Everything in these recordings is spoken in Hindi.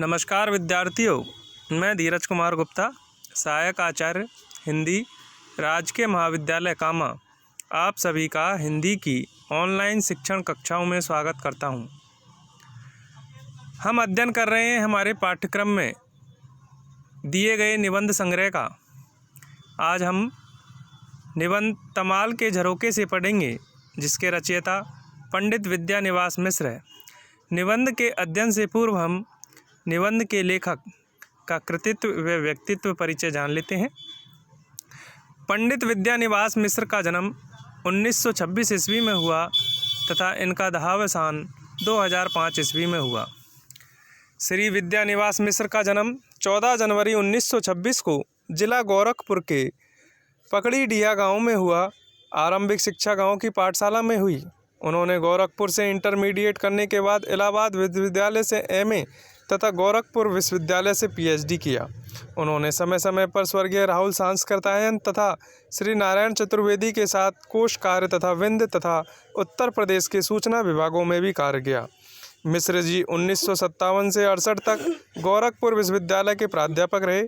नमस्कार विद्यार्थियों, मैं धीरज कुमार गुप्ता, सहायक आचार्य हिंदी, राजकीय महाविद्यालय कामा, आप सभी का हिंदी की ऑनलाइन शिक्षण कक्षाओं में स्वागत करता हूं। हम अध्ययन कर रहे हैं हमारे पाठ्यक्रम में दिए गए निबंध संग्रह का। आज हम निबंध तमाल के झरोखे से पढ़ेंगे, जिसके रचयिता पंडित विद्यानिवास मिश्र है। निबंध के अध्ययन से पूर्व हम निबंध के लेखक का कृतित्व व व्यक्तित्व परिचय जान लेते हैं। पंडित विद्यानिवास मिश्र का जन्म 1926 ईस्वी में हुआ तथा इनका देहावसान 2005 ईस्वी में हुआ। श्री विद्यानिवास मिश्र का जन्म 14 जनवरी 1926 को जिला गोरखपुर के पकड़ीडीहा गांव में हुआ। आरंभिक शिक्षा गांव की पाठशाला में हुई। उन्होंने गोरखपुर से इंटरमीडिएट करने के बाद इलाहाबाद विश्वविद्यालय से एमए तथा गोरखपुर विश्वविद्यालय से पीएचडी किया। उन्होंने समय समय पर स्वर्गीय राहुल सांस्कृतायन तथा श्री नारायण चतुर्वेदी के साथ कोश कार्य तथा विंध्य तथा उत्तर प्रदेश के सूचना विभागों में भी कार्य किया। मिश्र जी 1957 से 68 तक गोरखपुर विश्वविद्यालय के प्राध्यापक रहे।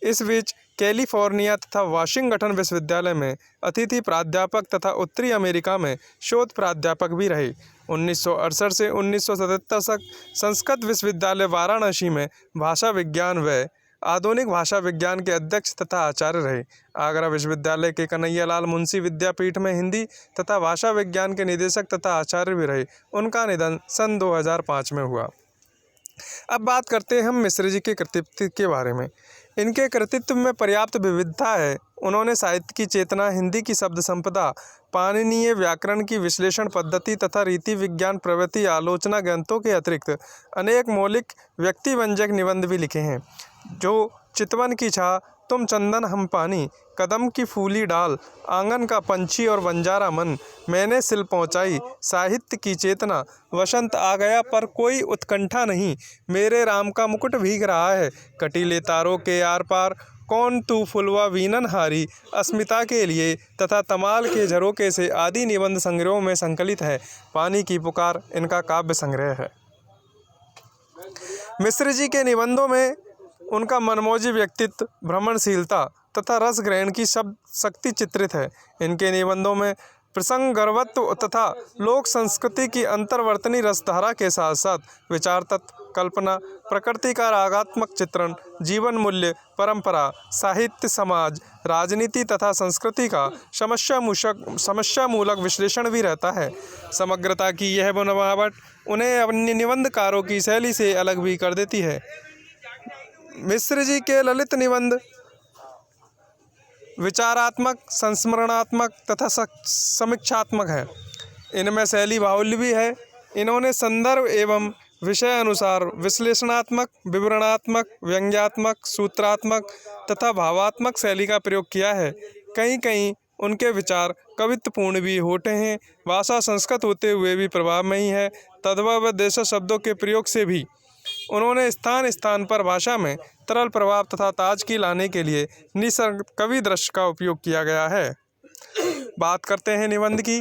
इस बीच कैलिफोर्निया तथा वाशिंगटन विश्वविद्यालय में अतिथि प्राध्यापक तथा उत्तरी अमेरिका में शोध प्राध्यापक भी रहे। 1968 से 1977 तक संस्कृत विश्वविद्यालय वाराणसी में भाषा विज्ञान व आधुनिक भाषा विज्ञान के अध्यक्ष तथा आचार्य रहे। आगरा विश्वविद्यालय के कन्हैयालाल मुंशी विद्यापीठ में हिंदी तथा भाषा विज्ञान के निदेशक तथा आचार्य भी रहे। उनका निधन सन 2005 में हुआ। अब बात करते हैं हम मिश्र जी के कृतित्व के बारे में। इनके कृतित्व में पर्याप्त विविधता है। उन्होंने साहित्य की चेतना, हिंदी की शब्द संपदा, पाणिनीय व्याकरण की विश्लेषण पद्धति तथा रीति विज्ञान प्रवृत्ति आलोचना ग्रंथों के अतिरिक्त अनेक मौलिक व्यक्तिव्यंजक निबंध भी लिखे हैं, जो चितवन की छा, तुम चंदन हम पानी, कदम की फूली डाल, आंगन का पंछी और बंजारा मन, मैंने सिल पहुँचाई, साहित्य की चेतना, वसंत आ गया पर कोई उत्कंठा नहीं, मेरे राम का मुकुट भीग रहा है, कटीले तारों के आर पार, कौन तू फुलवा वीनन हारी, अस्मिता के लिए तथा तमाल के झरोखे से आदि निबंध संग्रहों में संकलित है। पानी की पुकार इनका काव्य संग्रह है। मिश्र जी के निबंधों में उनका मनमोजी व्यक्तित्व, भ्रमणशीलता तथा रस ग्रहण की शक्ति चित्रित है। इनके निबंधों में प्रसंग गर्वत्व तथा लोक संस्कृति की अंतर्वर्तनी रसधारा के साथ साथ विचार तत्व, कल्पना, प्रकृति का रागात्मक चित्रण, जीवन मूल्य, परंपरा, साहित्य, समाज, राजनीति तथा संस्कृति का समस्या मूलक विश्लेषण भी रहता है। समग्रता की यह बनावट उन्हें अन्य निबंधकारों की शैली से अलग भी कर देती है। मिश्र जी के ललित निबंध विचारात्मक, संस्मरणात्मक तथा समीक्षात्मक है। इनमें शैली बाहुल्य भी है। इन्होंने संदर्भ एवं विषय अनुसार विश्लेषणात्मक, विवरणात्मक, व्यंग्यात्मक, सूत्रात्मक तथा भावात्मक शैली का प्रयोग किया है। कहीं कहीं उनके विचार कवित्वपूर्ण भी होते हैं। भाषा संस्कृत होते हुए भी प्रभावमयी है। तद्भव व देश शब्दों के प्रयोग से भी उन्होंने स्थान स्थान पर भाषा में तरल प्रभाव तथा ताजगी लाने के लिए निसर्ग कवि दृश्य का उपयोग किया गया है। बात करते हैं निबंध की।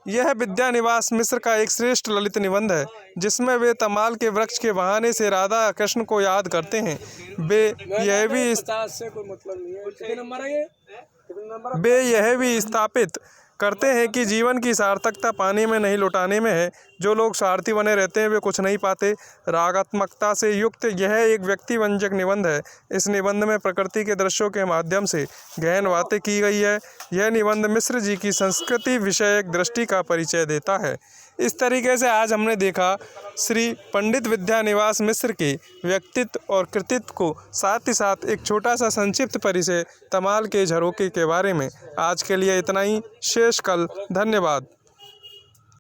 यह विद्यानिवास मिश्र का एक श्रेष्ठ ललित निबंध है, जिसमें वे तमाल के वृक्ष के बहाने से राधा कृष्ण को याद करते हैं। वे यह भी स्थापित करते हैं कि जीवन की सार्थकता पानी में नहीं लुटाने में है। जो लोग स्वार्थी बने रहते हैं वे कुछ नहीं पाते। रागात्मकता से युक्त यह एक व्यक्तिव्यंजक निबंध है। इस निबंध में प्रकृति के दृश्यों के माध्यम से गहन बातें की गई है। यह निबंध मिश्र जी की संस्कृति विषयक दृष्टि का परिचय देता है। इस तरीके से आज हमने देखा श्री पंडित विद्यानिवास मिश्र के व्यक्तित्व और कृतित्व को, साथ ही साथ एक छोटा सा संक्षिप्त परिचय तमाल के झरोखे के बारे में। आज के लिए इतना ही। शेष कल। धन्यवाद।